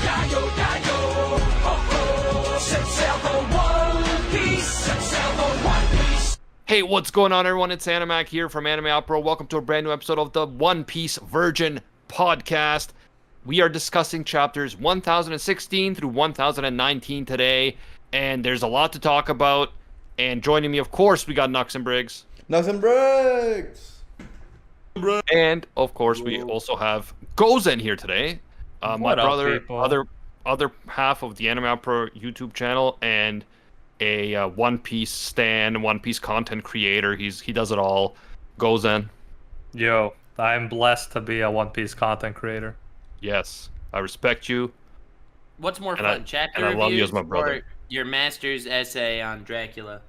Yayo, yayo, ho, ho. Set sail for One Piece. Set sail for One Piece. Hey, what's going on, everyone? It's Animac here from Anime Opera. Welcome to a brand new episode of the One Piece Virgin Podcast. We are discussing chapters 1016 through 1019 today, and there's a lot to talk about. And joining me, of course, we got Nux and Briggs. Nux and Briggs! And, of course, we also have Gozen here today. My brother, other half of the Anime Opera YouTube channel, and a One Piece stan, One Piece content creator. He does it all. Gozen. Yo, I'm blessed to be a One Piece content creator. Yes, I respect you. What's more And fun, I chapter love you reviews as my brother. or your master's essay on Dracula?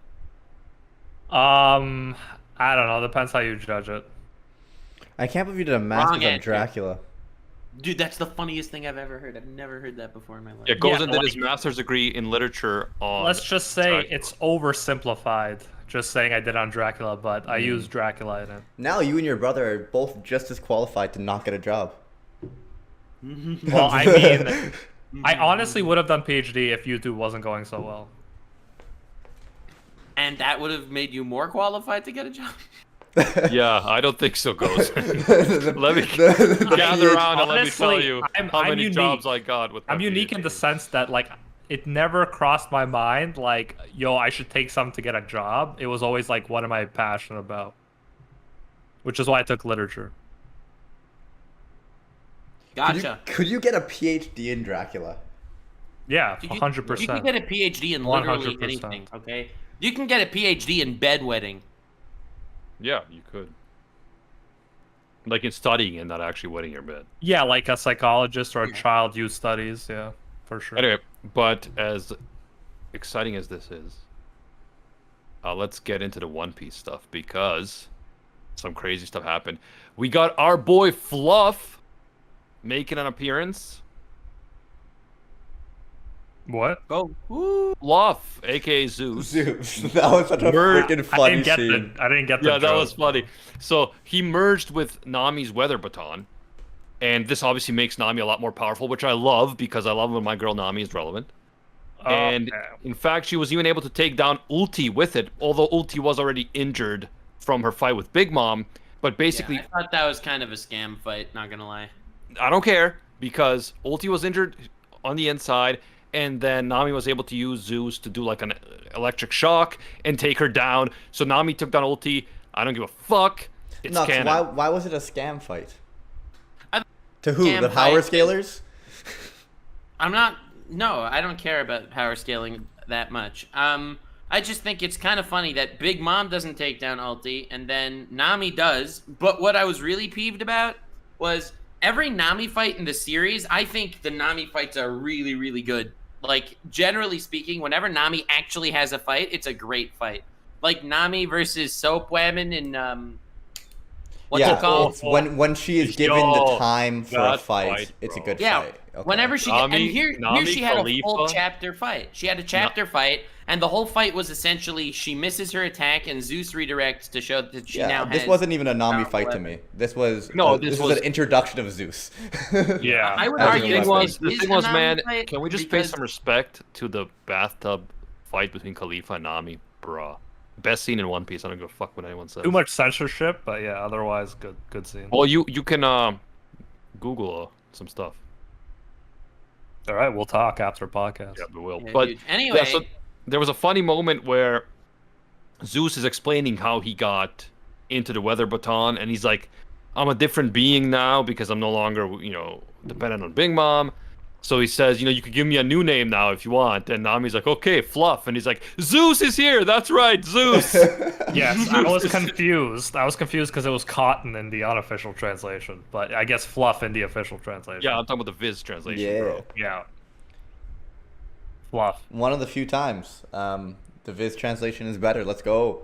I don't know. Depends how you judge it. I can't believe you did a master's on answer. Dracula. Dude, that's the funniest thing I've ever heard. I've never heard that before in my life. Yeah, Gozen did like- his master's degree in literature on... Let's just say Dracula. it's oversimplified. Just saying I did on Dracula, but I used Dracula in it. Now you and your brother are both just as qualified to not get a job. Well, I mean, I honestly would have done PhD if YouTube wasn't going so well. And that would have made you more qualified to get a job? Yeah, I don't think so, Gozen. Let me gather around and let me tell Honestly, you I'm how many unique. jobs I got with I'm my unique in the PhD. sense that, like, it never crossed my mind, like, yo, I should take some to get a job. It was always like, what am I passionate about? Which is why I took literature. Gotcha. Could you get a PhD in Dracula? Yeah, You- 100%. You can get a PhD in literally 100%. anything, okay? You can get a PhD in bedwetting. Yeah, you could. Like in studying and not actually wetting your bed. Yeah, like a psychologist or a child youth studies. Yeah, for sure. Anyway, but as exciting as this is, let's get into the One Piece stuff because some crazy stuff happened. We got our boy Fluff making an appearance. What? Go. Woo. Fluff, aka Zeus. Zeus. That was such a freaking I funny didn't get scene. the. I didn't get the. Yeah, that joke. was funny. So he merged with Nami's weather baton, and this obviously makes Nami a lot more powerful, which I love because I love when my girl Nami is relevant. And Okay. in fact, she was even able to take down Ulti with it, although Ulti was already injured from her fight with Big Mom. But basically, Yeah, I thought that was kind of a scam fight, not gonna lie. I don't care because Ulti was injured on the inside, and then Nami was able to use Zeus to do like an electric shock and take her down. So Nami took down Ulti. I don't give a fuck. It's Nux, canon. why was it a scam fight? I- To who? Scam The power fight. scalers? I'm not. No, I don't care about power scaling that much. I just think it's kind of funny that Big Mom doesn't take down Ulti, and then Nami does. But what I was really peeved about was every Nami fight in the series. I think the Nami fights are really, really good. Like, generally speaking, whenever Nami actually has a fight, it's a great fight. Like Nami versus Soap Woman in what's yeah, it called? it's when she is given the time for a that fight, fight, it's a bro. Oh, good Yeah, fight. Okay. whenever she Nami- and here Nami, she had a full Khalifa. chapter fight. She had a chapter fight, and the whole fight was essentially she misses her attack, and Zeus redirects to show that she now has. this wasn't even a Nami power fight to weapon. me. This was this was was- an introduction of Zeus. Yeah. I would As argue a this weapon. is The thing a was, Nami man, fight can we just pay because- some respect to the bathtub fight between Khalifa and Nami? Bruh. Best scene in One Piece. I don't give a fuck what anyone says. Too much censorship, but yeah, otherwise good scene. Well, you can Google some stuff. All right, we'll talk after podcast. Yeah, we will. Yeah, But huge. Anyway, yeah, so there was a funny moment where Zeus is explaining how he got into the weather baton, and he's like, "I'm a different being now because I'm no longer, dependent on Big Mom." So he says, you could give me a new name now if you want. And Nami's like, "Okay, Fluff." And he's like, "Zeus is here. That's right, Zeus." Yes, I was confused. I was confused because it was cotton in the unofficial translation, but I guess fluff in the official translation. Yeah, I'm talking about the Viz translation, Yeah. bro. Yeah. Fluff. One of the few times. The Viz translation is better. Let's go.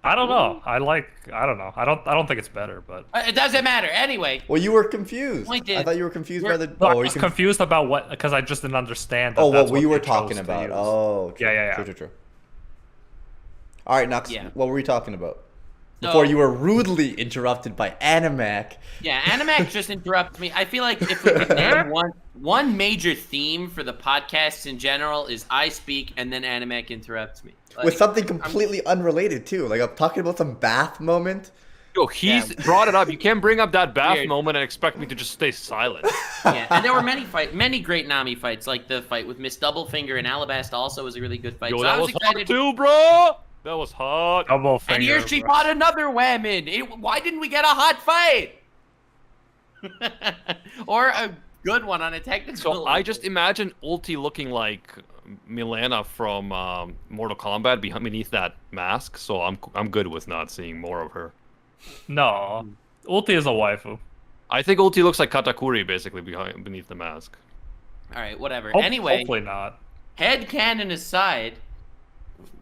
I don't know. I don't know. I don't think it's better, but it doesn't matter. Anyway, Well, you were confused. Point I is, thought you were confused by we're- the. no, I were you was conf- confused about what because I just didn't understand. That Oh, that's what we they were chose talking to about. use. Oh, true, Yeah. True. All right, Nux. Yeah. What were we talking about? before you were rudely interrupted by Animac. Yeah, Animac just interrupted me. I feel like if we could name one major theme for the podcast in general is I speak and then Animac interrupts me. Like, With something completely unrelated too. Like I'm talking about some bath moment. Yo, he's brought it up. You can't bring up that bath Weird. moment and expect me to just stay silent. Yeah, and there were many great Nami fights, like the fight with Miss Doublefinger and Alabasta also was a really good fight. Yo, so that I was hot excited. too, bro. That was hot. Double finger. And here she bro. fought another woman. Why didn't we get a hot fight? Or a good one on a technical So level. I just imagine Ulti looking like Milana from Mortal Kombat beneath that mask. So I'm good with not seeing more of her. No, Ulti is a waifu. I think Ulti looks like Katakuri basically beneath the mask. All right, whatever. Hope- Anyway, hopefully not. headcanon aside,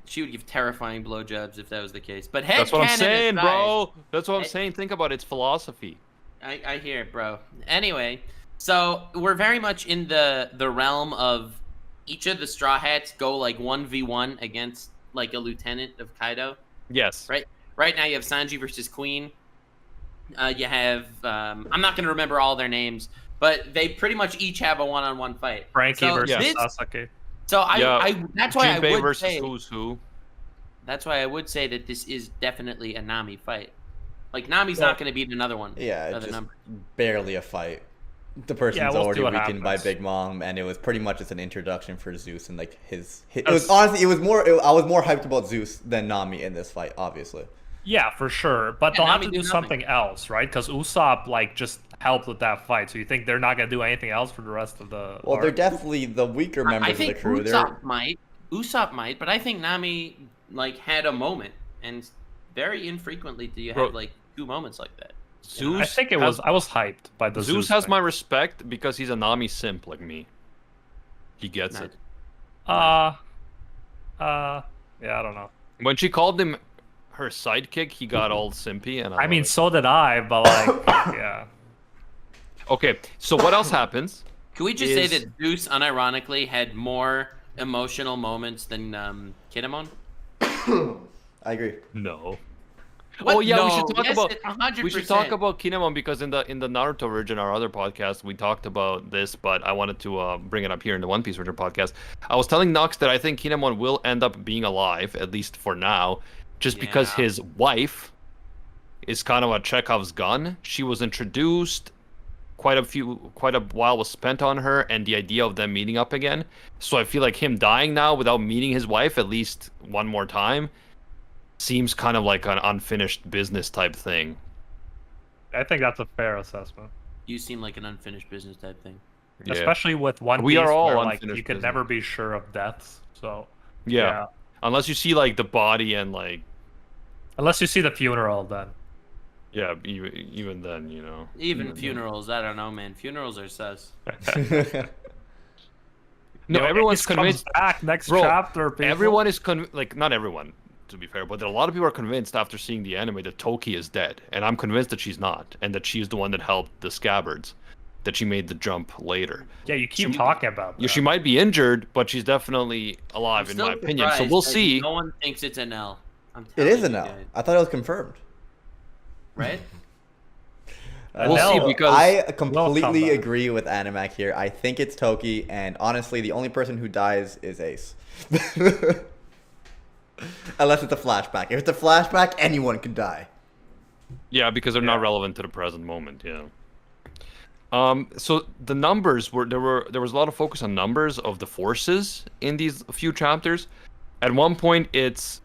she would give terrifying blowjobs if that was the case. But headcanon That's what I'm saying, aside, bro. That's what I'm saying. Think about it. It's philosophy. I hear it, bro. Anyway, so we're very much in the realm of each of the Straw Hats go like 1v1 against like a lieutenant of Kaido. Yes. Right. Right now you have Sanji versus Queen. You have I'm not going to remember all their names, but they pretty much each have a one-on-one fight. Frankie So versus this- Sasuke. So Yeah. that's why Jinbe I would versus say who's who. that's why I would say that this is definitely a Nami fight. Like Nami's Well, not going to beat another one. Yeah, of the just number. barely a fight. The person's Yeah, we'll see already what weakened by happens. Big Mom, and it was pretty much just an introduction for Zeus and like his it That's- was honestly it was more I was more hyped about Zeus than Nami in this fight, obviously. Yeah, for sure. But Yeah, they'll have Nami to do do nothing. something else, right? Because Usopp like just helped with that fight. So you think they're not gonna do anything else for the rest of the? Well, they're arc? definitely the weaker members I of the think crew. Usopp might. Usopp might, but I think Nami like had a moment, and very infrequently do you Bro. have like two moments like that. Zeus. I think it was. I was hyped by the Zeus Zeus has thing. my respect because he's a Nami simp like me. He gets Nice. it. Yeah, I don't know. When she called him her sidekick, he got all simpy, and I mean, love so did I, but like, yeah. it. Okay, so what else happens? Can we just say Is- that Zeus, unironically, had more emotional moments than Kinemon? I agree. No. What? Oh yeah, we No. should talk Yes, about 100%. we should talk about Kinemon because in the Naruto version, our other podcast, we talked about this, but I wanted to bring it up here in the One Piece version podcast. I was telling Nux that I think Kinemon will end up being alive, at least for now, just because Yeah. his wife is kind of a Chekhov's gun. She was introduced, quite a while was spent on her, and the idea of them meeting up again. So I feel like him dying now without meeting his wife at least one more time seems kind of like an unfinished business type thing. I think that's a fair assessment, You seem like an unfinished business type thing. Yeah. especially with One Piece, We are all where like unfinished you could business. never be sure of deaths. So Yeah. Unless you see like the body and like unless you see the funeral, then yeah, even then, you know. Even funerals, I don't know, man. Funerals are sus. No, Yo, everyone's Ace comes convinced. back next Bro, chapter. People. Everyone is like not everyone, to be fair, but a lot of people are convinced after seeing the anime that Toki is dead, and I'm convinced that she's not, and that she's the one that helped the Scabbards, that she made the jump later. Yeah, you keep talking about Yeah, that. she might be injured, but she's definitely alive in Still my opinion. So surprised we'll that see. No one thinks it's an L. I'm It is telling an you L. guys, I thought it was confirmed. right? We'll see, No, because I come completely back. agree with Animac here. I think it's Toki, and honestly, the only person who dies is Ace. Unless it's a flashback. If it's a flashback, anyone can die. yeah, because they're not relevant to the present moment. Yeah. So the numbers there was a lot of focus on numbers of the forces in these few chapters. At one point, it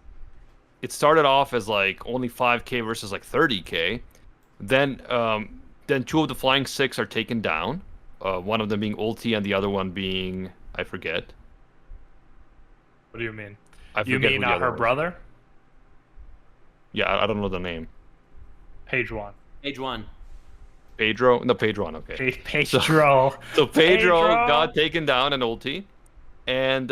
started off as like only 5K versus like 30K. Then two of the Flying Six are taken down. One of them being Ulti and the other one being I forget. What do you mean? I You forget mean who the other her was. brother? Yeah, I don't know the name. Page one. Page one. Pedro? No, Pedro. Okay. Pedro. So Pedro Pedro! got taken down and Ulti, and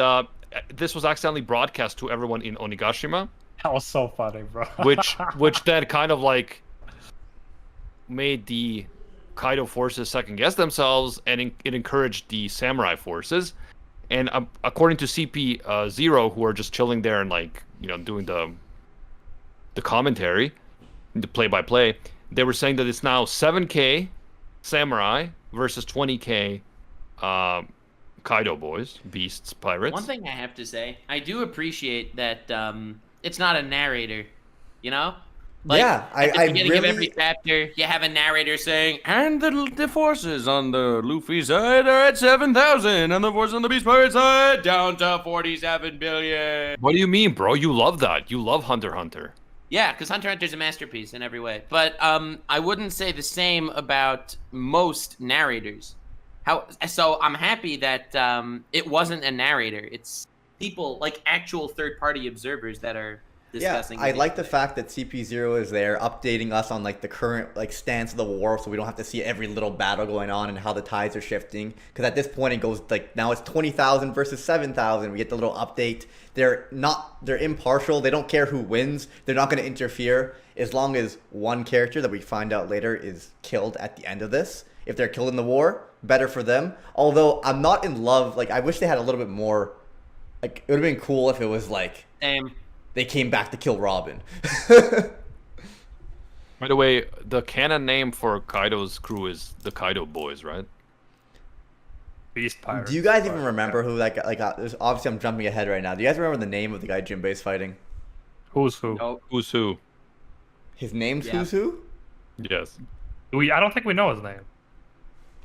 this was accidentally broadcast to everyone in Onigashima, That was so funny, bro. which then kind of like made the Kaido forces second guess themselves, and it encouraged the samurai forces. And according to CP Zero, who are just chilling there and like doing the commentary, the play-by-play, they were saying that it's now 7K samurai versus 20K Kaido boys, beasts, pirates. One thing I have to say, I do appreciate that it's not a narrator, you know? Like, Yeah, at the I beginning really of every chapter, you have a narrator saying, and the forces on the Luffy side are at 7,000, and the forces on the Beast Pirate side down to 47 billion. What do you mean, bro? You love that. You love Hunter x Hunter. Yeah, because Hunter x Hunter's a masterpiece in every way. But I wouldn't say the same about most narrators. So I'm happy that it wasn't a narrator. It's people, like actual third-party observers that are discussing. I like the fact that CP0 is there updating us on like the current like stance of the war, so we don't have to see every little battle going on and how the tides are shifting. Because at this point it goes like now it's 20,000 versus 7,000. We get the little update. They're impartial. They don't care who wins. They're not going to interfere as long as one character that we find out later is killed at the end of this. If they're killed in the war, better for them. Although I'm not in love. Like I wish they had a little bit more. Like it would have been cool if it was like. Same. They came back to kill Robin. By the way, the canon name for Kaido's crew is the Kaido Boys, right? Beast Pirates. Do you guys even remember who obviously I'm jumping ahead right now. Do you guys remember the name of the guy Jinbe's fighting? Who's who? Nope. Who's who? His name's Yeah. Who's Who? Yes. I don't think we know his name.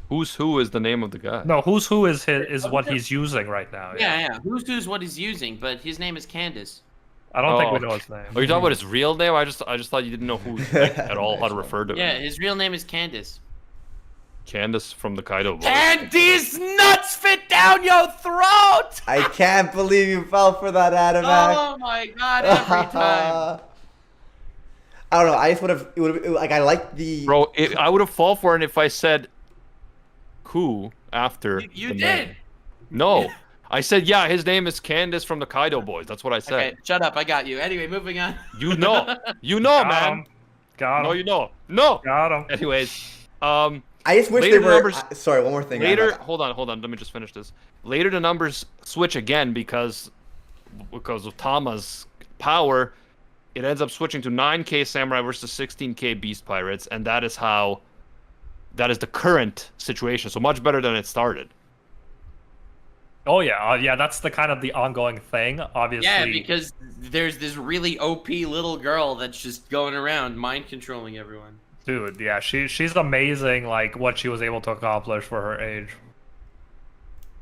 Who's who is the name of the guy? No, who's who is what he's using right now. Yeah. Who's what he's using, but his name is Candace. I don't think we Oh, know his name. Are you talking about his real name? I just thought you didn't know who like, at all how to refer to Yeah, him. his real name is Candace. Candace from the Kaido Boys. And these nuts fit down your throat! I can't believe you fell for that, Adam. Oh my god, every time. I don't know. I just would have. Like I like the. Bro, I would have fall for it if I said who after You the did. name. No. I said, yeah, his name is Candace from the Kaido Boys. That's what I said. Okay, shut up, I got you. Anyway, moving on. You know. You know, Got man. him. Got him. No, you know. No. Got him. Anyways, I just wish later they were. numbers- Sorry, one more thing. later, Adam. hold on. Let me just finish this. Later, the numbers switch again because of Tama's power. It ends up switching to 9K Samurai versus 16K Beast Pirates, and that is the current situation. So much better than it started. Oh yeah, yeah. That's the kind of the ongoing thing. Obviously. Yeah, because there's this really OP little girl that's just going around mind controlling everyone. Dude, yeah, she's amazing. Like what she was able to accomplish for her age.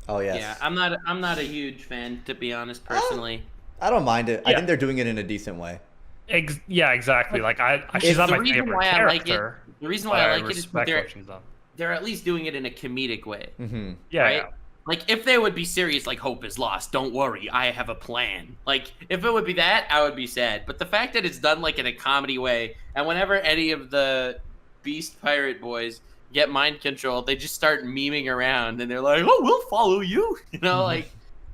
Oh yes. Yeah, I'm not a huge fan, to be honest, personally. I don't mind it. I Yeah. think they're doing it in a decent way. Yeah, exactly. Like she's It's not the my reason favorite why I like it. character. The reason but why I like it is respect that what she's done. they're at least doing it in a comedic way. Mm-hmm. Yeah, right? yeah. Like, if they would be serious, like, hope is lost, don't worry, I have a plan. Like, if it would be that, I would be sad. But the fact that it's done, like, in a comedy way, and whenever any of the Beast Pirate boys get mind control, they just start memeing around, and they're like, oh, we'll follow you. You know, like,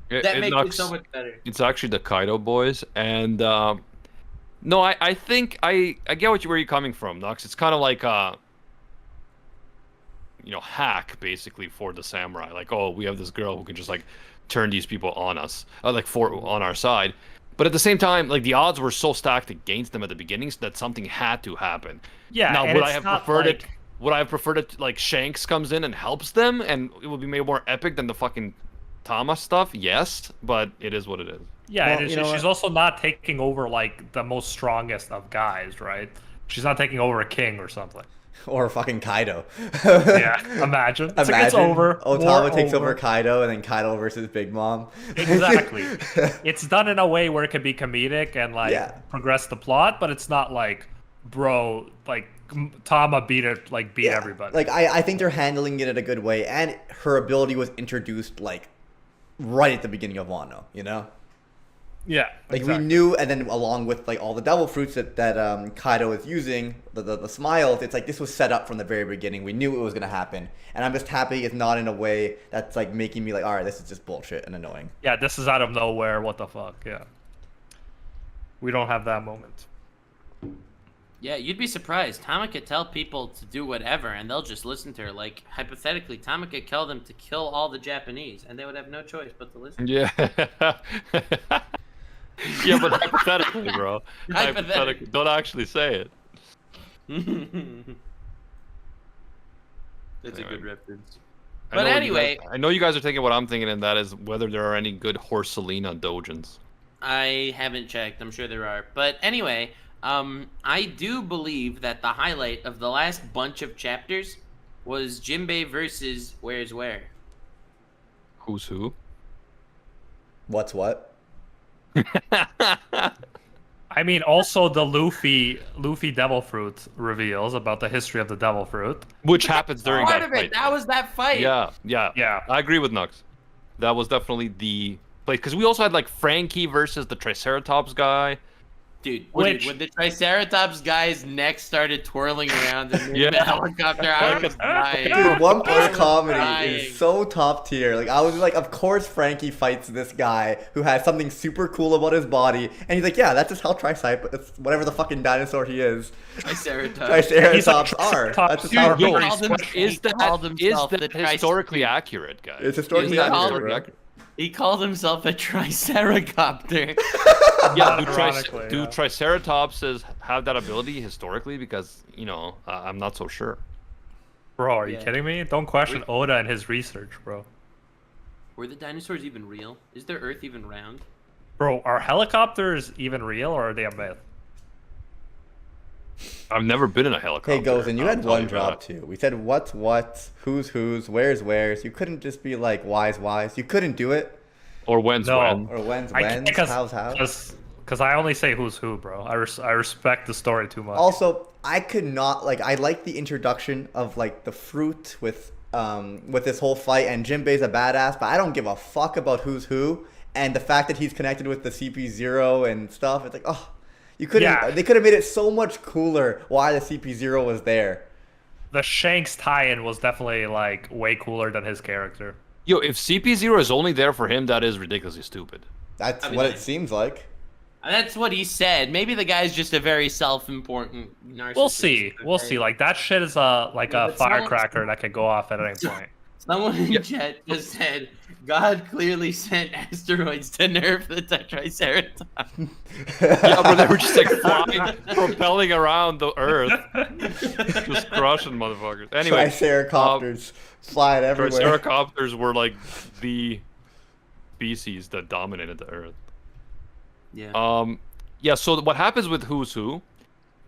that makes it so much better. It's actually the Kaido Boys, and no, I think I get where you're coming from, Nux. It's kind of like hack basically for the samurai. Like, oh, we have this girl who can just like turn these people on us, on our side. But at the same time, like the odds were so stacked against them at the beginning that something had to happen. Yeah. Now, and would it's I have not preferred like... it? Would I have preferred it like Shanks comes in and helps them, and it would be made more epic than the fucking Tama stuff? Yes, but it is what it is. Yeah, Well, and you know she's what? also not taking over like the most strongest of guys, right? She's not taking over a king or something. Or fucking Kaido. Yeah, imagine. It's like, it's over. Otama War takes over Kaido, and then Kaido versus Big Mom. Exactly. It's done in a way where it can be comedic and like Yeah. progress the plot, but it's not like, bro, like Tama beat Yeah, everybody. Like I think they're handling it in a good way, and her ability was introduced like right at the beginning of Wano. You know, yeah, like exactly. we knew, and then along with like all the devil fruits that Kaido is using, the smiles, it's like this was set up from the very beginning. We knew it was gonna happen, and I'm just happy it's not in a way that's like making me like, all right, this is just bullshit and annoying. Yeah, this is out of nowhere. What the fuck? Yeah, we don't have that moment. Yeah, you'd be surprised. Tama could tell people to do whatever, and they'll just listen to her. Like, hypothetically, Tama could tell them to kill all the Japanese, and they would have no choice but to listen. Yeah. Yeah, but hypothetically, bro. Hypothetically. Don't actually say it. That's a Anyway. good reference. I But know what you anyway, guys- I know you guys are thinking what I'm thinking, and that is whether there are any good Horselina dojins. I haven't checked. I'm sure there are. But anyway, I do believe that the highlight of the last bunch of chapters was Jinbe versus Where's Where. Who's who? What's what? I mean, also the Luffy Devil Fruit reveals about the history of the Devil Fruit. Which happens during Part that of it. fight. That was that fight. Yeah, yeah. Yeah. I agree with Nux. That was definitely the place. Because we also had like Frankie versus the Triceratops guy. Dude, Which- when the Triceratops guy's neck started twirling around and moving Yeah. the helicopter, I was dying. Dude, One Piece I was comedy dying. is so top tier. Like I was like, of course Frankie fights this guy who has something super cool about his body, and he's like, yeah, that's just how whatever the fucking dinosaur he is, Triceratops. Triceratops are. Triceratops. That's just how. Yo, He called himself- Is he called that himself the historically accurate, guys? It's historically Is that accurate, historically bro. accurate? He called himself a Triceracopter. Yeah, Ironically, do yeah. Triceratopses have that ability historically? Because, I'm not so sure. Bro, are you Yeah. kidding me? Don't question Oda and his research, bro. Were the dinosaurs even real? Is the Earth even round? Bro, are helicopters even real or are they a myth? I've never been in a helicopter. Hey, Goes, and you I'll had tell one you drop that. too. We said what's what, who's whose, where's where's. You couldn't just be like why's why's. You couldn't do it. Or when's No. when. Or when's I when's, can't how's how. because I only say who's who, bro. I respect the story too much. Also, I could not like. I like the introduction of like the fruit with this whole fight, and Jinbei's a badass, but I don't give a fuck about who's who, and the fact that he's connected with the CP0 and stuff. It's like, oh, you couldn't. Yeah. They could have made it so much cooler why the CP0 was there. The Shanks tie-in was definitely like way cooler than his character. Yo, if CP0 is only there for him, that is ridiculously stupid. That's I mean, what like- it seems like. That's what he said. Maybe the guy's just a very self-important narcissist. We'll see. We'll okay? see. Like that shit is a Yeah, a but someone- firecracker that could go off at any point. Someone in chat just said, God clearly sent asteroids to nerf the Triceratops. Yeah, but they were just like flying, propelling around the Earth, just crushing motherfuckers. Anyway, Triceracopters flying everywhere. Triceracopters were like the species that dominated the Earth. Yeah. Yeah, so what happens with Who's Who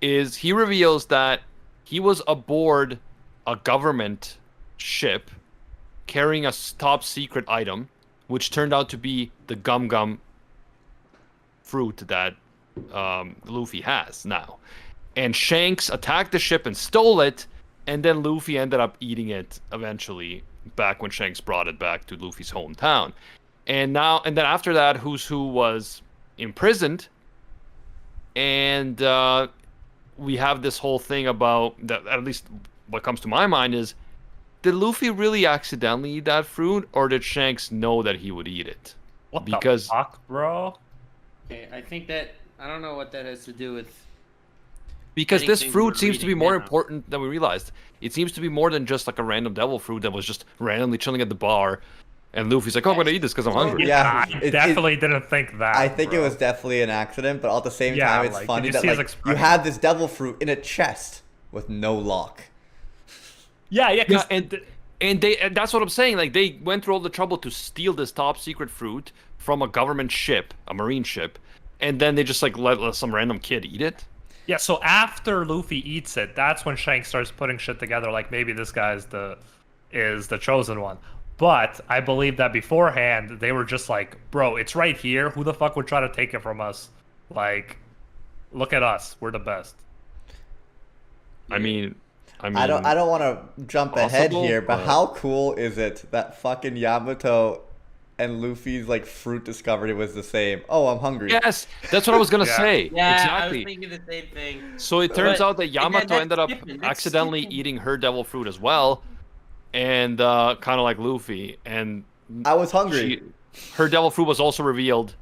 is he reveals that he was aboard a government ship carrying a top secret item, which turned out to be the gum gum fruit that Luffy has now. And Shanks attacked the ship and stole it, and then Luffy ended up eating it eventually, back when Shanks brought it back to Luffy's hometown. And then after that, Who's Who was imprisoned, and we have this whole thing about that. At least what comes to my mind is, did Luffy really accidentally eat that fruit, or did Shanks know that he would eat it? What Because- the fuck, bro? Okay, I think that I don't know what that has to do with. Because this Anything fruit we're seems to be reading more now. important than we realized. It seems to be more than just like a random devil fruit that was just randomly chilling at the bar, and Luffy's like, "Oh, I'm gonna eat this because I'm hungry." Yeah, I definitely didn't think that. I think it bro. was definitely an accident, but at the same Yeah, time, it's like, did funny you that see his like you expression? have this devil fruit in a chest with no lock. Yeah, Yeah, 'cause and that's what I'm saying. Like, they went through all the trouble to steal this top secret fruit from a government ship, a marine ship, and then they just like let some random kid eat it. yeah. So after Luffy eats it, that's when Shanks starts putting shit together. Like maybe this guy's the chosen one. But I believe that beforehand they were just like, bro, it's right here. Who the fuck would try to take it from us? Like, look at us. We're the best. I mean, I don't want to jump ahead possible, here, but but- how cool is it that fucking Yamato and Luffy's like fruit discovery was the same? Oh, I'm hungry. Yes, that's what I was gonna Yeah. say. Yeah, Exactly. I was thinking the same thing. So it turns But out that again, Yamato that's ended up skipping, that's accidentally skipping. eating her devil fruit as well, and kind of like Luffy, and I was hungry. her devil fruit was also revealed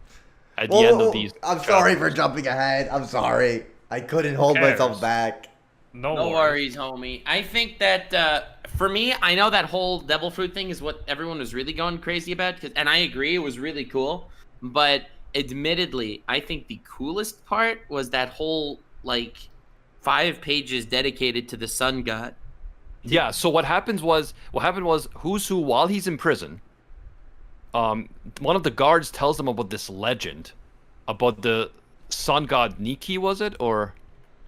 at the Whoa, end whoa, of these. I'm sorry for jumping ahead. I'm sorry. I couldn't hold cares? myself back. No worries, homie. I think that for me, I know that whole devil fruit thing is what everyone was really going crazy about, and I agree, it was really cool. But admittedly, I think the coolest part was that whole like 5 pages dedicated to the Sun God. Yeah. So what happened was Who's Who, while he's in prison, one of the guards tells him about this legend, about the Sun God Nika, was it, or?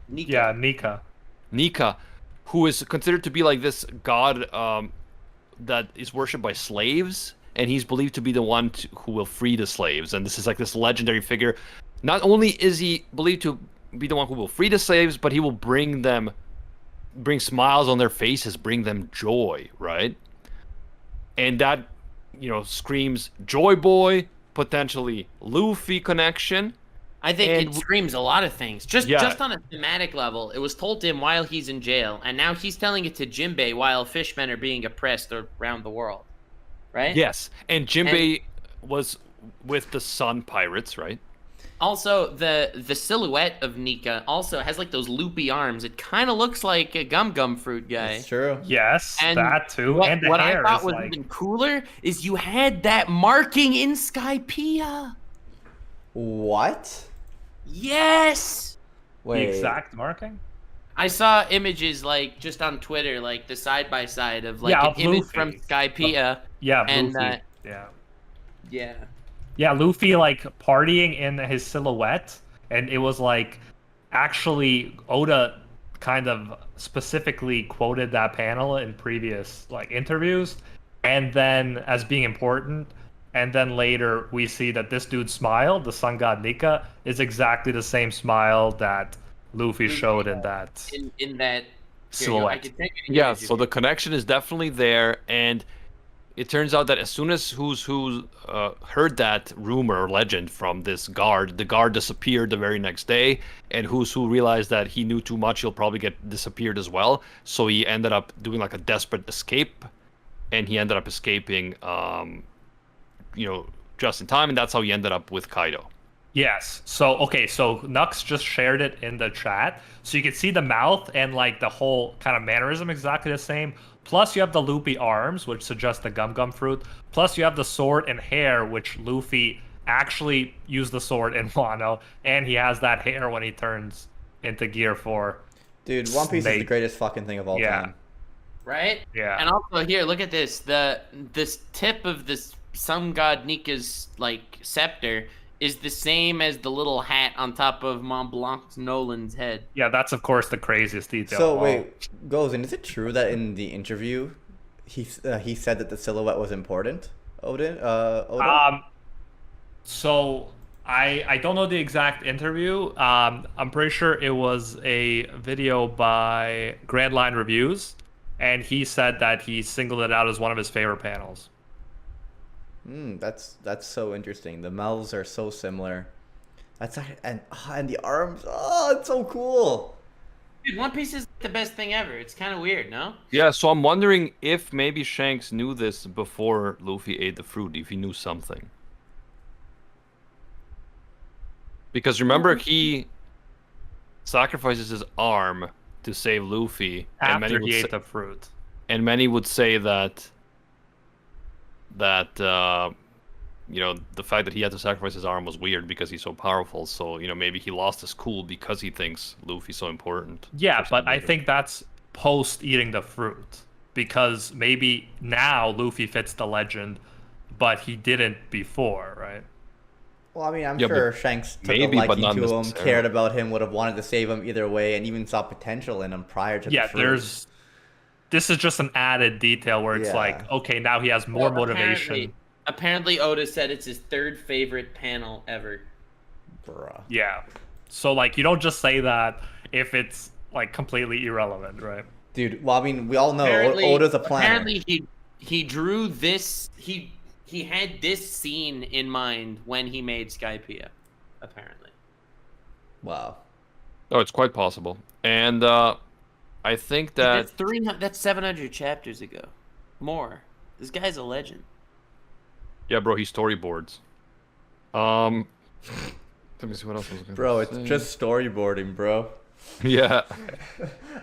Nika. Yeah, Nika. Nika, who is considered to be like this god that is worshipped by slaves, and he's believed to be the one who will free the slaves. And this is like this legendary figure. Not only is he believed to be the one who will free the slaves, but he will bring smiles on their faces, bring them joy, right? And that, screams Joy Boy, potentially Luffy connection. I think it screams a lot of things. Just on a thematic level, it was told to him while he's in jail, and now he's telling it to Jinbe while fishmen are being oppressed around the world, right? Yes, and Jinbe was with the Sun Pirates, right? Also, the silhouette of Nika also has like those loopy arms. It kind of looks like a gum fruit guy. That's true. Yes, And that too. What, and the what hair I thought is was like... even cooler is you had that marking in Skypiea. What? Yes. the Wait. exact marking. I saw images like just on Twitter, like the side by side of like Yeah, an of image Luffy. from Skypiea. Yeah, And, Luffy. Yeah. Yeah. Yeah, Luffy like partying in his silhouette, and it was like actually Oda kind of specifically quoted that panel in previous like interviews, and then as being important. And then later we see that this dude's smile, the Sun God Nika, is exactly the same smile that Luffy showed in that In that silhouette. I could take an Yeah, image so of the it. connection is definitely there, and it turns out that as soon as Who's Who heard that rumor or legend from this guard, the guard disappeared the very next day, and Who's Who realized that he knew too much, he'll probably get disappeared as well, so he ended up doing like a desperate escape, and he ended up escaping, just in time, and that's how he ended up with Kaido. Yes. So Nux just shared it in the chat. So you can see the mouth and like the whole kind of mannerism exactly the same. Plus you have the loopy arms, which suggest the gum fruit. Plus you have the sword and hair, which Luffy actually used the sword in Wano, and he has that hair when he turns into Gear 4. Dude, One Piece is the Snake. greatest fucking thing of all Yeah. time. Right? Yeah. And also here, look at this. This tip of this Sun God Nika's like scepter is the same as the little hat on top of Mont Blanc's Nolan's head. Yeah, that's of course the craziest detail. So of all. wait, Gozen, is it true that in the interview he said that the silhouette was important? Oda? So I don't know the exact interview. I'm pretty sure it was a video by Grand Line Reviews, and he said that he singled it out as one of his favorite panels. That's so interesting. The mouths are so similar. And the arms. Oh, it's so cool. Dude, One Piece is the best thing ever. It's kind of weird, no? Yeah, so I'm wondering if maybe Shanks knew this before Luffy ate the fruit, if he knew something. Because remember, he sacrifices his arm to save Luffy, After he ate the fruit. and many would say that the fact that he had to sacrifice his arm was weird because he's so powerful. So maybe he lost his cool because he thinks Luffy's so important. Yeah, or but something I like that. think that's post eating the fruit, because maybe now Luffy fits the legend, but he didn't before, right? Well, I mean, I'm Yeah, sure but Shanks took maybe, a but liking not to him, necessarily. cared about him, would have wanted to save him either way, and even saw potential in him prior to Yeah, the fruit. this is just an added detail where it's Yeah. like, okay, now he has more Well, motivation. Apparently, Oda said it's his 3rd favorite panel ever. Bruh. Yeah. So like you don't just say that if it's like completely irrelevant, right? Dude, well, I mean, we all know Apparently, Oda's a planner. apparently he drew this. He had this scene in mind when he made Skypiea. Apparently. Wow. Oh, it's quite possible. And I think that That's 300. That's 700 chapters ago. More. This guy's a legend. yeah, bro, he storyboards. Let me see what else I was gonna Bro, it's say. just storyboarding, bro. Yeah.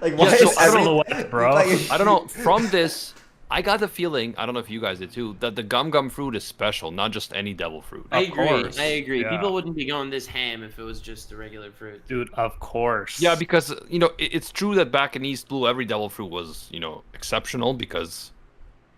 Like, why so is I don't every- know what, bro. like- I don't know. From this, I got the feeling, I don't know if you guys did too, that the gum gum fruit is special, not just any devil fruit. I Of agree. course, I agree. yeah. People wouldn't be going this ham if it was just a regular fruit. Dude, of course. Yeah, because it's true that back in East Blue, every devil fruit was exceptional because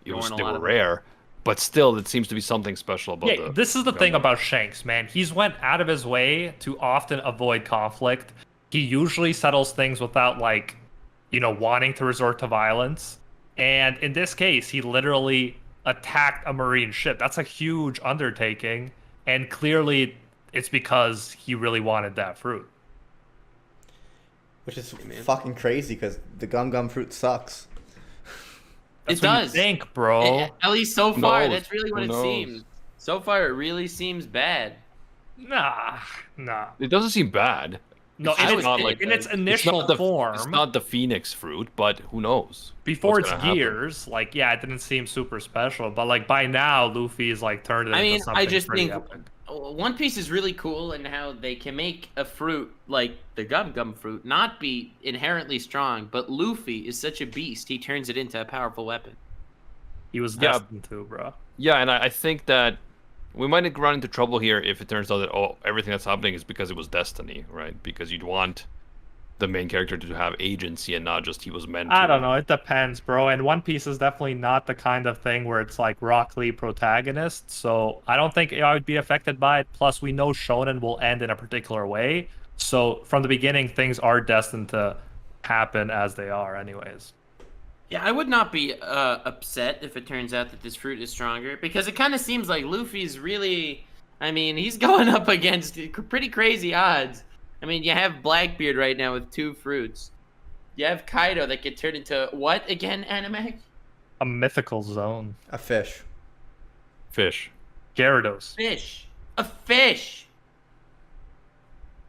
There weren't a they lot were of rare. But still, it seems to be something special about Yeah, this is the gum thing gum. about Shanks, man. He's went out of his way to often avoid conflict. He usually settles things without wanting to resort to violence. And in this case, he literally attacked a marine ship. That's a huge undertaking, and clearly it's because he really wanted that fruit. Which is man. fucking crazy because the gum gum fruit sucks. That's It what does. you think, bro. At least so far, knows? that's really what Who it knows? seems. So far, it really seems bad. Nah. It doesn't seem bad. No, It's in just its, not like- in its It's initial not the form, It's not the phoenix fruit, but who knows? before what's its gonna happen. gears, it didn't seem super special. But by now, Luffy is turned it I into mean, something I just pretty think epic. One Piece is really cool in how they can make a fruit like the gum gum fruit not be inherently strong, but Luffy is such a beast, he turns it into a powerful weapon. He was Yeah. destined to, bro. Yeah, and I think that we might run into trouble here if it turns out that everything that's happening is because it was destiny, right? Because you'd want the main character to have agency and not just he was meant to. I don't know. It depends, bro. And One Piece is definitely not the kind of thing where it's like Rock Lee protagonist. So I don't think I would be affected by it. Plus, we know Shonen will end in a particular way. So from the beginning, things are destined to happen as they are, anyways. Yeah, I would not be upset if it turns out that this fruit is stronger, because it kind of seems like Luffy's really, I mean, he's going up against pretty crazy odds. I mean, you have Blackbeard right now with 2 fruits. You have Kaido that could turn into what again, Anime? A mythical zone. A fish. Fish. Gyarados. Fish. A fish.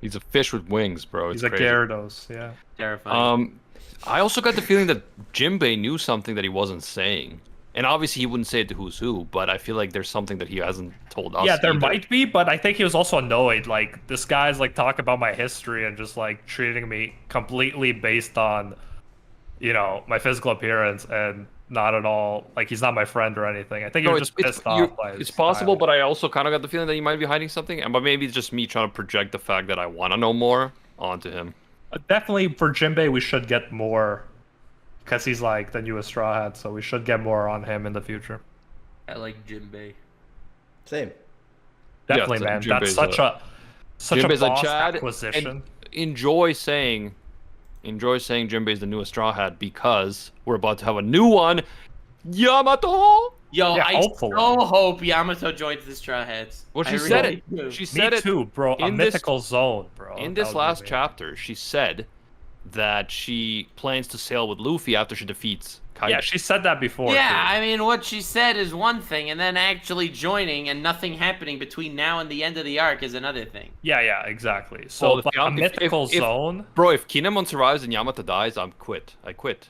He's a fish with wings, bro. It's He's a crazy. Gyarados, yeah. Terrifying. I also got the feeling that Jinbe knew something that he wasn't saying. And obviously he wouldn't say it to who's who, but I feel like there's something that he hasn't told us. Yeah, there either. might be, but I think he was also annoyed. This guy's talking about my history and just treating me completely based on, my physical appearance and not at all he's not my friend or anything. I think he No, was just pissed off by his it's possible, style. but I also kind of got the feeling that he might be hiding something. But maybe it's just me trying to project the fact that I want to know more onto him. Definitely for Jinbe, we should get more because he's the newest Straw Hat, so we should get more on him in the future. I like Jinbe. Same. Definitely, so man. Jinbe's That's such a Jinbe's boss Chad, acquisition. and enjoy saying Jinbe is the newest Straw Hat because we're about to have a new one, Yamato. Yo, Yeah, I hopefully. so hope Yamato joins the Straw Hats. Well, she I said really it. do. She Me said it too, bro. A in this- mythical zone, bro. in That this would be last amazing. chapter. She said that she plans to sail with Luffy after she defeats Kaido. Yeah, she said that before. Yeah, too. I mean, what she said is one thing, and then actually joining and nothing happening between now and the end of the arc is another thing. Yeah, exactly. So Well, if but a Yam- if- mythical if- zone. Bro, if Kinemon survives and Yamato dies, I quit. I quit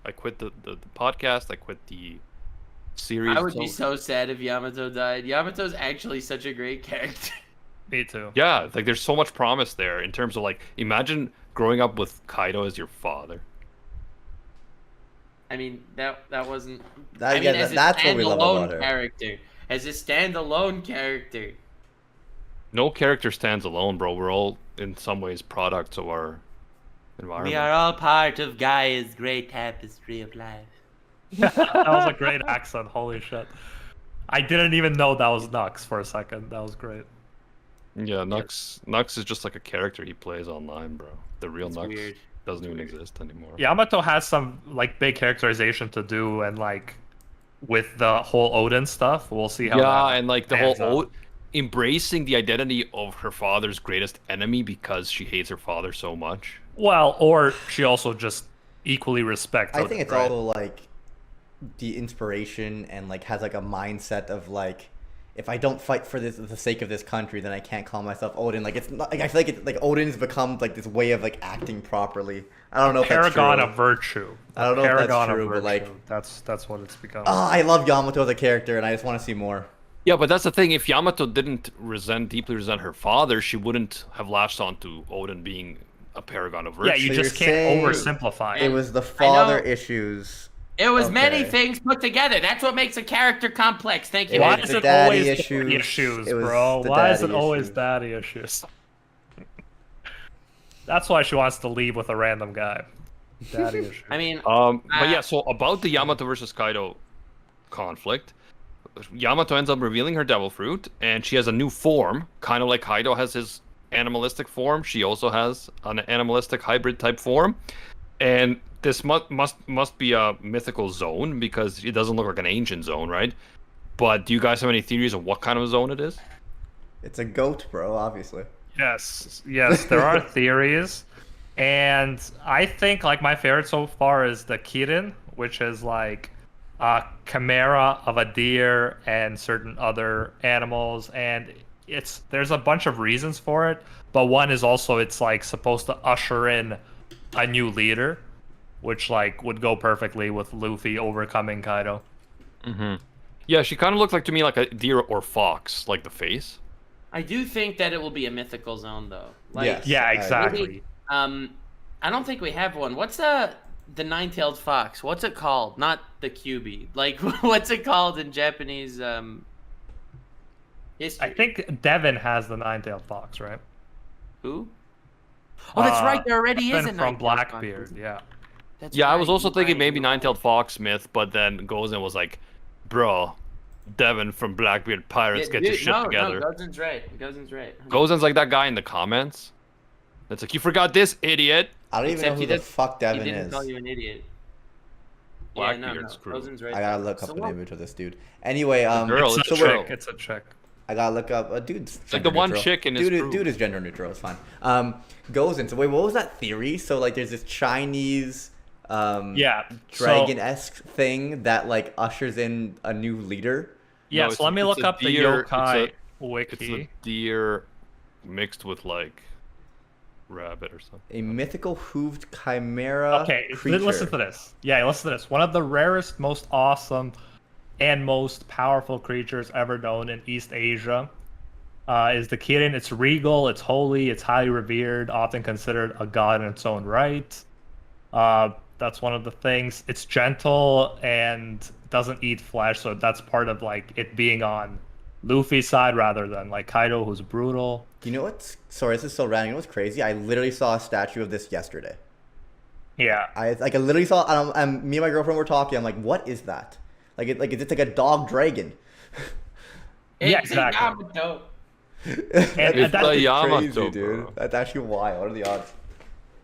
the podcast. I quit the series. I would be so sad if Yamato died. Yamato's actually such a great character. Me too. Yeah, there's so much promise there in terms of imagine growing up with Kaido as your father. I mean, that wasn't. That- I mean, yeah, as that's a what we love standalone about her. character, as a standalone character. No character stands alone, bro. We're all in some ways products of our environment. We are all part of Gaia's great tapestry of life. That was a great accent. Holy shit. I didn't even know that was Nux for a second. That was great. Yeah, Nux is just like a character he plays online, bro. The real It's Nux weird. doesn't even exist anymore. Yamato has some big characterization to do, and with the whole Odin stuff, we'll see how. Yeah, that and the whole pans out. embracing the identity of her father's greatest enemy because she hates her father so much. Well, or she also just equally respects. I Odin, think it's right? all the inspiration and has a mindset of if I don't fight for the sake of this country, then I can't call myself Odin. It's not I feel like it's Odin's become this way of acting properly. I don't know if that's true. Paragon of virtue. I don't know if that's Paragon of true, but, virtue. That's what it's become. I love Yamato as a character, and I just want to see more. Yeah, but that's the thing. If Yamato didn't deeply resent her father, she wouldn't have latched on to Odin being a paragon of virtue. Yeah, you So just you're can't saying oversimplify It it. was the father know- issues It was many Okay. things put together. That's what makes a character complex. Thank you. It Why was Ed. is the it daddy always issues. daddy issues, It was bro? the Why is it daddy always issues. daddy issues? That's why she wants to leave with a random guy. Daddy issues. I mean, But yeah, so about the Yamato versus Kaido conflict, Yamato ends up revealing her devil fruit, and she has a new form, kind of like Kaido has his animalistic form. She also has an animalistic hybrid type form, and this must be a mythical zone because it doesn't look like an ancient zone, right? But do you guys have any theories of what kind of zone it is? It's a goat, bro. Obviously. Yes, there are theories, and I think like my favorite so far is the Kirin, which is like a chimera of a deer and certain other animals, and there's a bunch of reasons for it, but one is also it's like supposed to usher in a new leader, which like would go perfectly with Luffy overcoming Kaido. Yeah, she kind of looked like to me like a deer or fox, like the face. I do think that it will be a mythical zone, though. Like, Yes. Yeah, I exactly. agree. I don't think we have one. What's the nine-tailed fox? What's it called? Not the QB. Like, what's it called in Japanese history? I think Devin has the nine-tailed fox, right? Who? Oh, that's right. There already is Devin a from nine-tailed Blackbeard. fox. Yeah. That's Yeah, I was right, also you're thinking right, maybe you're right. Nine-Tailed Fox myth, but then Gozen was like, bro, Devin from Blackbeard Pirates, get your shit together. No, Gozen's right. Gozen's right. Gozen's like that guy in the comments. That's like, you forgot this, idiot. I don't even Except know he who the did- fuck He Devin didn't is. call you an idiot. Blackbeard's crew. Gozen's right. I gotta look up So an what- image of this dude. Anyway, girl, It's it's a a girl. chick. It's a chick. I gotta look up a dude's like the gender one neutral. chick in his dude, crew. dude is gender neutral. It's fine. Goes in. So wait, what was that theory? So like, there's this Chinese Yeah. dragon-esque thing that like ushers in a new leader. Yeah, No, so it's let me it's look a up the deer- yokai It's a wiki. deer mixed with like rabbit or something. A mythical hooved chimera Okay, creature. listen to this. Yeah, listen to this. One of the rarest, most awesome, and most powerful creatures ever known in East Asia is the Kirin. It's regal, it's holy, it's highly revered, often considered a god in its own right. That's one of the things. It's gentle and doesn't eat flesh, so that's part of like it being on Luffy's side rather than like Kaido, who's brutal. You know what's? Sorry, this is so random. You know what's crazy? I literally saw a statue of this yesterday. Yeah. I literally saw. Me and my girlfriend were talking. I'm like, what is that? Like it's like a dog dragon. Yeah, It's exactly. Yamato. And It's that's the Yamato, crazy, dude. bro. That's actually wild. What are the odds?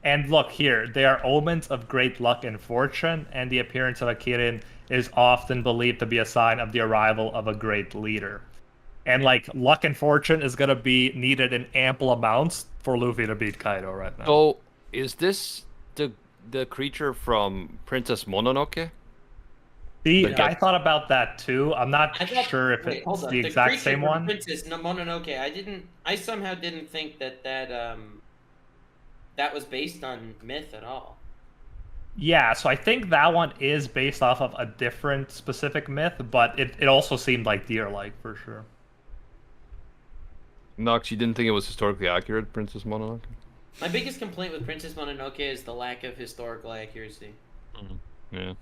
And look here, they are omens of great luck and fortune, and the appearance of a Kirin is often believed to be a sign of the arrival of a great leader. And like luck and fortune is gonna be needed in ample amounts for Luffy to beat Kaido right now. So, is this the creature from Princess Mononoke? See, the- I thought about that too. I'm not I thought- sure if wait, it's hold on. the exact creature same from one. Princess Mononoke. I somehow didn't think that was based on myth at all. Yeah, so I think that one is based off of a different specific myth, but it also seemed like deer-like for sure. Nox, you didn't think it was historically accurate, Princess Mononoke? My biggest complaint with Princess Mononoke is the lack of historical accuracy. Yeah.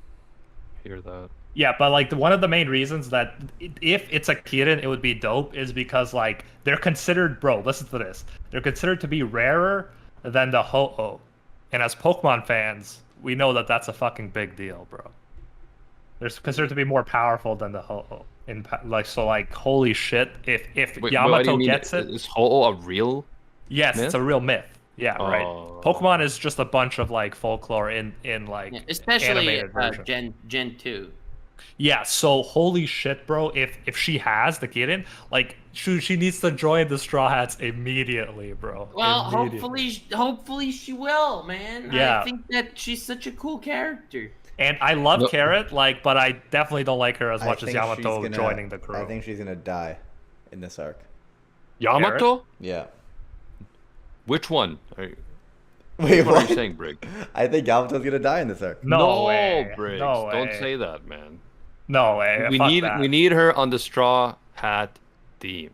Hear that. Yeah, but like one of the main reasons that if it's a Kirin, it would be dope is because like they're considered, bro, listen to this. They're considered to be rarer than the Ho-Oh. And as Pokemon fans, we know that that's a fucking big deal, bro. They're considered to be more powerful than the Ho-Oh. Like holy shit, if Wait, what do Yamato you mean? gets it, Is Ho-Oh a real? yes, myth? it's a real myth. Yeah, right. Oh. Pokemon is just a bunch of like folklore in like Yeah, especially animated version. Gen 2. Yeah, so holy shit, bro. If she has the Kirin, like she needs to join the Straw Hats immediately, bro. Well, Immediately. hopefully she will, man. Yeah. I think that she's such a cool character. And I love No. Carrot, like, but I definitely don't like her as I much as think she's Yamato gonna- joining the crew. I think she's gonna die in this arc. Yamato? Yeah. Which one? Wait, What are what? you saying, Brig? I think Yamato's gonna die in this arc. No way. Briggs. No Don't way. say that, man. No way. We Fuck need that. we need her on the Straw Hat team.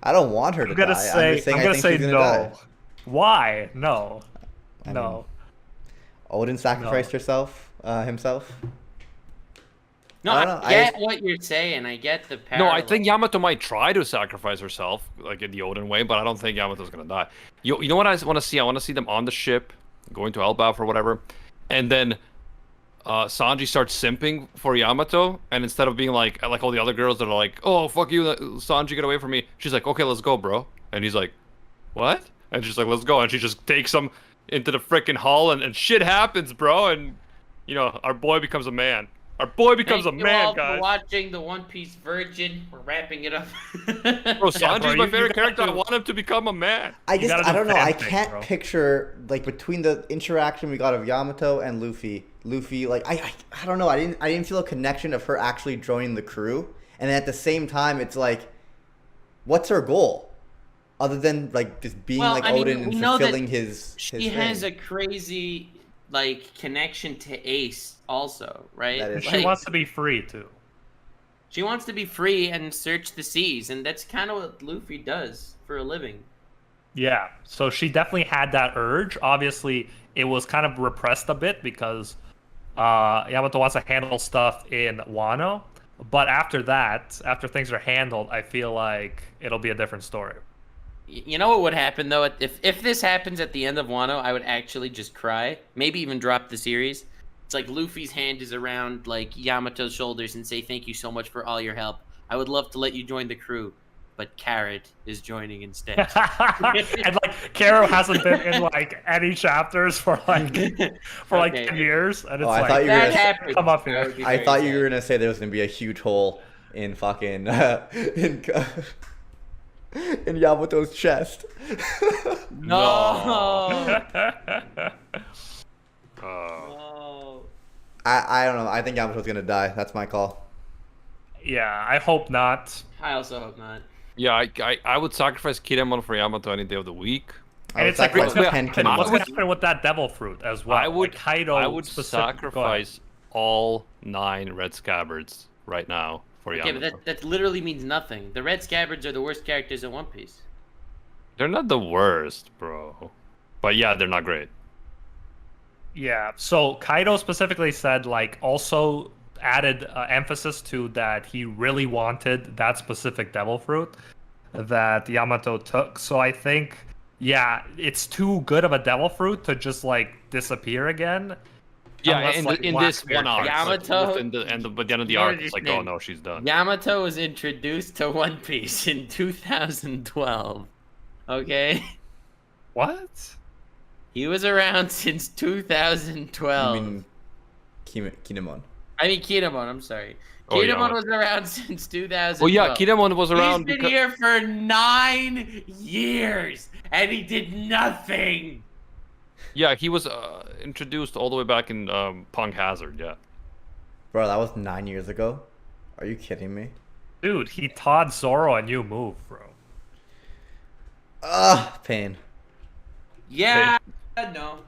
I don't want her to I'm gonna die. say. I'm just saying I'm I gonna think say she's gonna no. die. Why? No. I No. mean, Odin sacrificed herself. himself. No, I I, don't know, get what you're saying. I get the No, parallel. I think Yamato might try to sacrifice herself, like in the Odin way, but I don't think Yamato's gonna die. You know what I want to see? I want to see them on the ship, going to Elbaf or whatever, and then Sanji starts simping for Yamato, and instead of being like all the other girls that are like, "Oh, fuck you, Sanji, get away from me," she's like, "Okay, let's go, bro," and he's like, "What?" And she's like, "Let's go," and she just takes him into the freaking hall, and shit happens, bro, and you know, our boy becomes a man. Our boy becomes Thank a you man, all guys. for watching the One Piece Virgin. We're wrapping it up. Bro, Sanji's bro, my you favorite gotta character. I do- want him to become a man. I just gotta I do don't know. I fanfic, can't bro. picture like between the interaction we got of Yamato and Luffy. Like I don't know. I didn't feel a connection of her actually joining the crew. And then at the same time, it's like, what's her goal, other than like just being Well, like I mean, Odin we and know that fulfilling his She his has thing. a crazy like connection to Ace, also, right? That is- She Like, wants to be free too. she wants to be free and search the seas, and that's kind of what Luffy does for a living. Yeah, so she definitely had that urge. Obviously, it was kind of repressed a bit because Yamato wants to handle stuff in Wano. But after that, after things are handled, I feel like it'll be a different story. You know what would happen though? If this happens at the end of Wano, I would actually just cry. Maybe even drop the series. It's like Luffy's hand is around like Yamato's shoulders and say, "Thank you so much for all your help. I would love to let you join the crew, but Carrot is joining instead." And like Karo hasn't been in like any chapters for like Okay. 10 years, and it's Oh, I like thought you were That gonna- happens. come up I here. would be I very thought you sad. were gonna say there was gonna be a huge hole in fucking in Yamato's chest. No. Uh, No. I don't know. I think Yamato's gonna die. That's my call. Yeah, I hope not. I also hope not. yeah, I would sacrifice Kinemon for Yamato any day of the week. I And would it's like, what's sacrifice gonna 10 happen? What's Kinemon. gonna happen with that devil fruit as well? I would Like, Kaido I would specific- go ahead. sacrifice all 9 red scabbards right now for Okay, Yamato. but that literally means nothing. The Red Scabbards are the worst characters in One Piece. They're not the worst, bro. But yeah, they're not great. Yeah. So Kaido specifically said, like, also added emphasis to that he really wanted that specific devil fruit that Yamato took. So I think, yeah, it's too good of a devil fruit to just like disappear again. Yeah, Unless, like, in this Blackbeard one arc, takes Yamato- within the end, but the end of the You arc, it's like, oh understand. no, she's done. Yamato was introduced to One Piece in 2012. Okay? What? He was around since 2012. I mean, Kinemon. Kinemon, I'm sorry. Oh, Kinemon Yamato. was around since 2012. Well, yeah, Kinemon was He's around been because here for 9 years, and he did nothing. yeah, he was introduced all the way back in Punk Hazard. Yeah. Bro, that was 9 years ago. Are you kidding me? Dude, he taught Zoro a new move, bro. Pain. Yeah, no.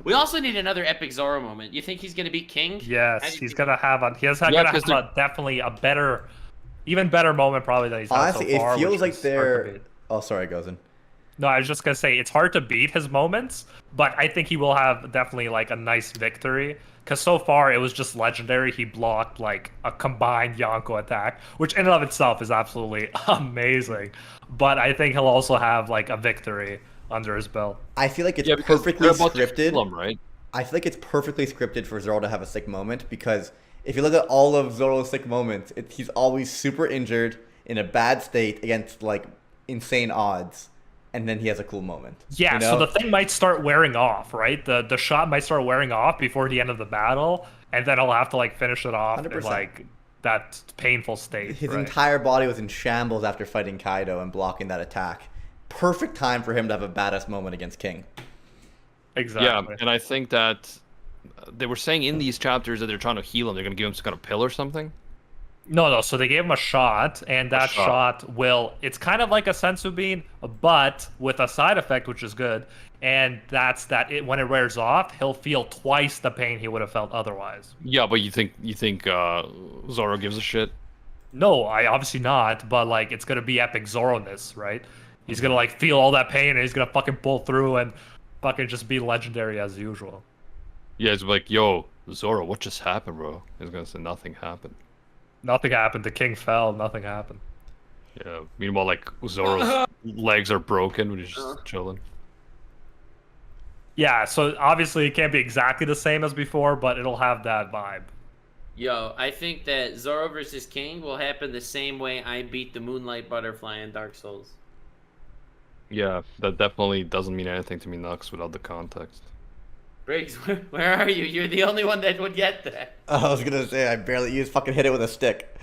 We also need another epic Zoro moment. You think he's gonna beat King? How do Yes, you he's think- gonna have a. He's Yeah, gonna 'cause have definitely a better, even better moment probably than he's had Honestly, so far. it feels which like is hard to they're. beat. Oh, sorry, Gozen. No, I was just gonna say it's hard to beat his moments, but I think he will have definitely like a nice victory. Because so far it was just legendary. He blocked like a combined Yonko attack, which in and of itself is absolutely amazing. But I think he'll also have like a victory under his belt. I feel like it's Yeah, because perfectly they're about to scripted. kill him, right? I feel like it's perfectly scripted for Zoro to have a sick moment because if you look at all of Zoro's sick moments, he's always super injured in a bad state against like insane odds, and then he has a cool moment. Yeah, you so know? the thing might start wearing off, right? The shot might start wearing off before the end of the battle, and then he'll have to like finish it off in 100%. like that painful state. His right? entire body was in shambles after fighting Kaido and blocking that attack. Perfect time for him to have a badass moment against King. Exactly. Yeah, and I think that they were saying in these chapters that they're trying to heal him. They're gonna give him some kind of pill or something. No, so they gave him a shot, and that shot. shot will. It's kind of like a sensu bean, but with a side effect, which is good. And that's that. When it wears off, he'll feel twice the pain he would have felt otherwise. Yeah, but you think Zoro gives a shit? No, I obviously not. But like, it's gonna be epic Zoro-ness, right? He's gonna like feel all that pain, and he's gonna fucking pull through and fucking just be legendary as usual. Yeah, it's like, yo, Zoro, what just happened, bro? He's gonna say nothing happened. Nothing happened. The king fell. Nothing happened. Yeah. Meanwhile, like Zoro's legs are broken when he's just chilling. Yeah, so obviously it can't be exactly the same as before, but it'll have that vibe. Yo, I think that Zoro versus King will happen the same way I beat the Moonlight Butterfly in Dark Souls. Yeah, that definitely doesn't mean anything to me, Nux, without the context. Briggs, where are you? You're the only one that would get that. I was gonna say you just fucking hit it with a stick.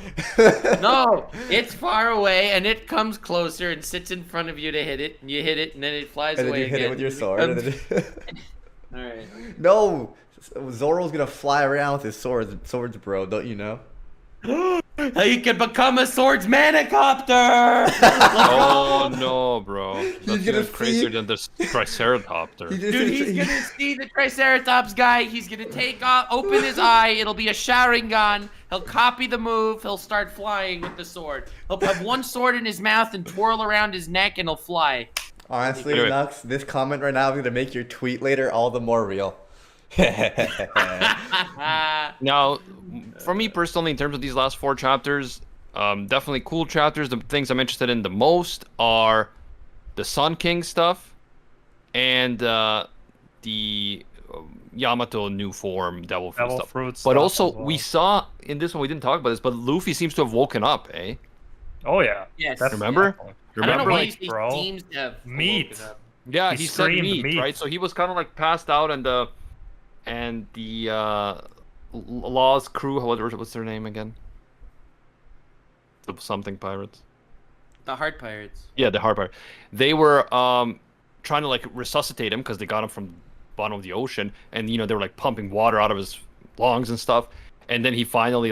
No, it's far away and it comes closer and sits in front of you to hit it. And you hit it and then it flies And then away you hit again. it with your sword. And then... All right. No, Zoro's gonna fly around with his swords, bro. Don't you know? He can become a swords manicopter. Oh no, bro. That's gonna even see- crazier than the Triceratopter. Dude, he's gonna see the Triceratops guy. He's gonna take off, open his eye. It'll be a Sharingan. He'll copy the move. He'll start flying with the sword. He'll have one sword in his mouth and twirl around his neck, and he'll fly. Honestly, Anyway. Nux, this comment right now is gonna make your tweet later all the more real. Now, for me personally, in terms of these last 4 chapters, definitely cool chapters. The things I'm interested in the most are the Sun King stuff and the Yamato new form, Devil Fruit Devil stuff. Fruit But stuff also, as well. we saw in this one, we didn't talk about this, but Luffy seems to have woken up, eh? Oh yeah. Yes. That's- Remember? I don't know Remember? why Like, he bro, seems to have meat. woken up. Yeah, He he said screamed meat, meat. right? So he was kind of like passed out, and the Law's crew, what's their name again? The something pirates. The Heart Pirates. Yeah, the hard part. They were trying to like resuscitate him because they got him from the bottom of the ocean, and you know they were like pumping water out of his lungs and stuff. And then he finally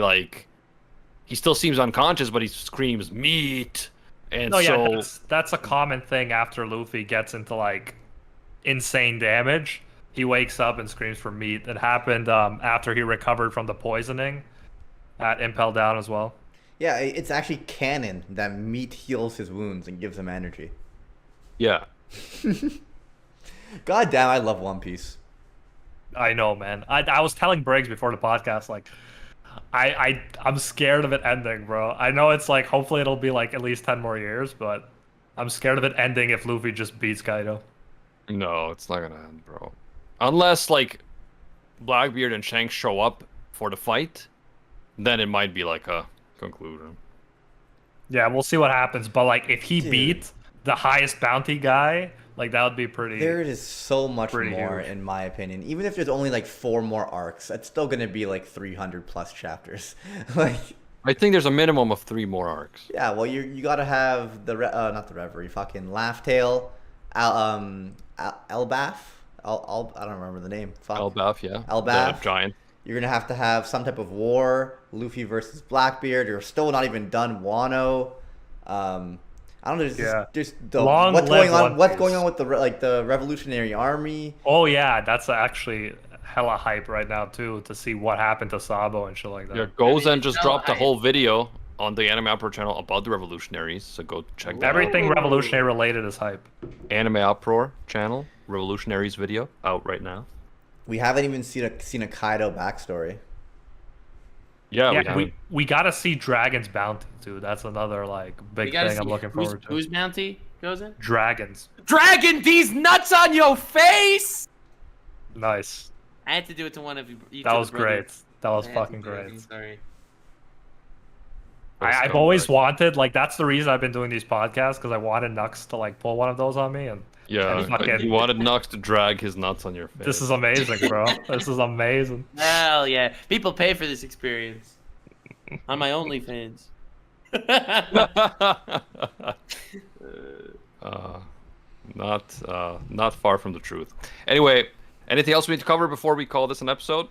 he still seems unconscious, but he screams meat. And No, so yeah, that's a common thing after Luffy gets into like insane damage. He wakes up and screams for meat. It happened after he recovered from the poisoning at Impel Down as well. Yeah, it's actually canon that meat heals his wounds and gives him energy. yeah, God damn, I love One Piece. I know, man. I was telling Briggs before the podcast, like, I'm scared of it ending, bro. I know it's like, hopefully it'll be like at least 10 more years, but I'm scared of it ending if Luffy just beats Kaido. no, it's not gonna end, bro. Unless like Blackbeard and Shanks show up for the fight, then it might be like a conclusion. Yeah, we'll see what happens. But like, if he Dude. beat the highest bounty guy, like that would be pretty. There is so much Pretty more, huge. in my opinion. Even if there's only like 4 more arcs, that's still gonna be like 300 plus chapters. Like, I think there's a minimum of 3 more arcs. yeah, well, you gotta have the not the Reverie, fucking Laugh Tale, Elbaf. I don't remember the name. Fuck. Elbaf, yeah. Elbaf. The giant. You're gonna have to have some type of war, Luffy versus Blackbeard. You're still not even done Wano. I don't know. There's the, Long what's live going on? One What's Piece. going on with the Revolutionary Army? Oh yeah, that's actually hella hype right now too, to see what happened to Sabo and shit like that. Yeah, Gozen it's just so dropped a hype. whole video on the Anime Uproar channel about the revolutionaries, so go check that Everything Ooh. revolutionary related is hype. out. Anime Uproar channel, revolutionaries video, out right now. We haven't even seen a Kaido backstory. Yeah, Yeah, we we gotta see Dragon's bounty too. That's another like big We gotta thing I'm see looking forward to. whose bounty goes in? Dragons. Dragon, these nuts on your face! Nice. I had to do it to one of you. That was great. That was I had to fucking do it, great. I'm sorry. I've always wanted, like, that's the reason I've been doing these podcasts, because I wanted Nux to like pull one of those on me, and Yeah, fucking- you wanted Nux to drag his nuts on your face. this is amazing, bro. This is amazing. Hell yeah. People pay for this experience. On my OnlyFans. Not far from the truth. Anyway, anything else we need to cover before we call this an episode?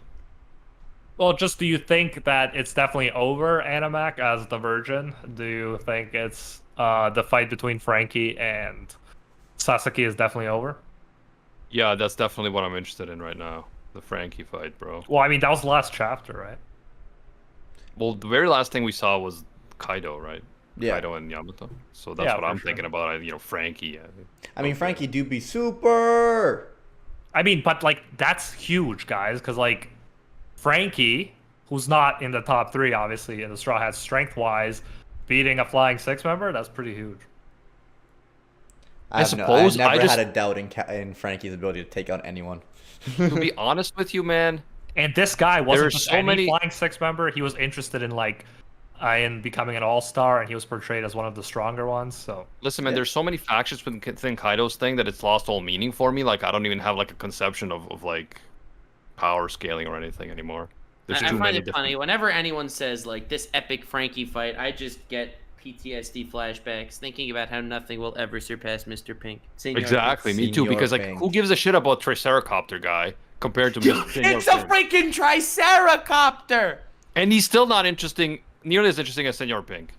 Well, just do you think that it's definitely over, Animac, as the Virgin? Do you think it's the fight between Frankie and Sasaki is definitely over? Yeah, that's definitely what I'm interested in right now. The Frankie fight, bro. Well, I mean, that was the last chapter, right? Well, the very last thing we saw was Kaido, right? Yeah. Kaido and Yamato. So that's Yeah, what for I'm sure. thinking about. You know, Frankie. I mean, Frankie do be super. I mean, but like that's huge, guys, because like Frankie, who's not in the top 3, obviously, in the Straw Hats strength-wise, beating a Flying Six member, that's pretty huge. I suppose I never just- had a doubt in Frankie's ability to take out anyone. To be honest with you, man, And this guy wasn't There are just so any many- Flying Six member. He was interested in like in becoming an all-star, and he was portrayed as one of the stronger ones. So listen, man, there's so many factions within Kaido's thing that it's lost all meaning for me. Like, I don't even have like a conception of like power scaling or anything anymore. There's I too find many it different... funny whenever anyone says like this epic Frankie fight, I just get PTSD flashbacks thinking about how nothing will ever surpass Mr. Pink. Senor Exactly, me too. Senor Because like, Pink. who gives a shit about Triceracopter guy compared to Mr. Pink. It's a freaking Triceracopter. And he's still not interesting, nearly as interesting as Senor Pink.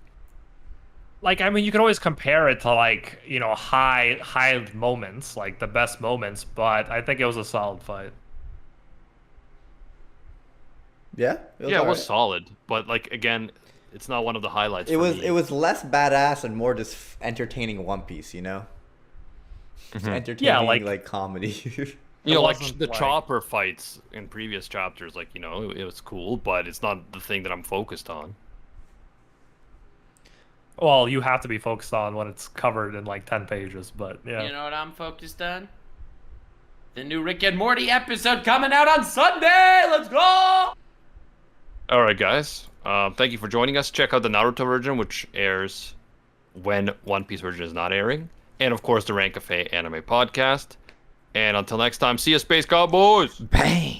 like, I mean, you can always compare it to like, you know, high moments, like the best moments, but I think it was a solid fight. Yeah. It was alright. solid, but like again, it's not one of the highlights. It for was me. it was less badass and more just entertaining One Piece, you know? Just Mm-hmm. entertaining like- comedy. You know, like wasn't, the like- chopper fights in previous chapters, like, you know, it was cool, but it's not the thing that I'm focused on. Well, you have to be focused on when it's covered in like 10 pages, but yeah. You know what I'm focused on? The new Rick and Morty episode coming out on Sunday. Let's go. All right, guys. Thank you for joining us. Check out the Naruto version, which airs when One Piece version is not airing, and of course the Rank Cafe Anime Podcast. And until next time, see you, Space Cowboys. Bang!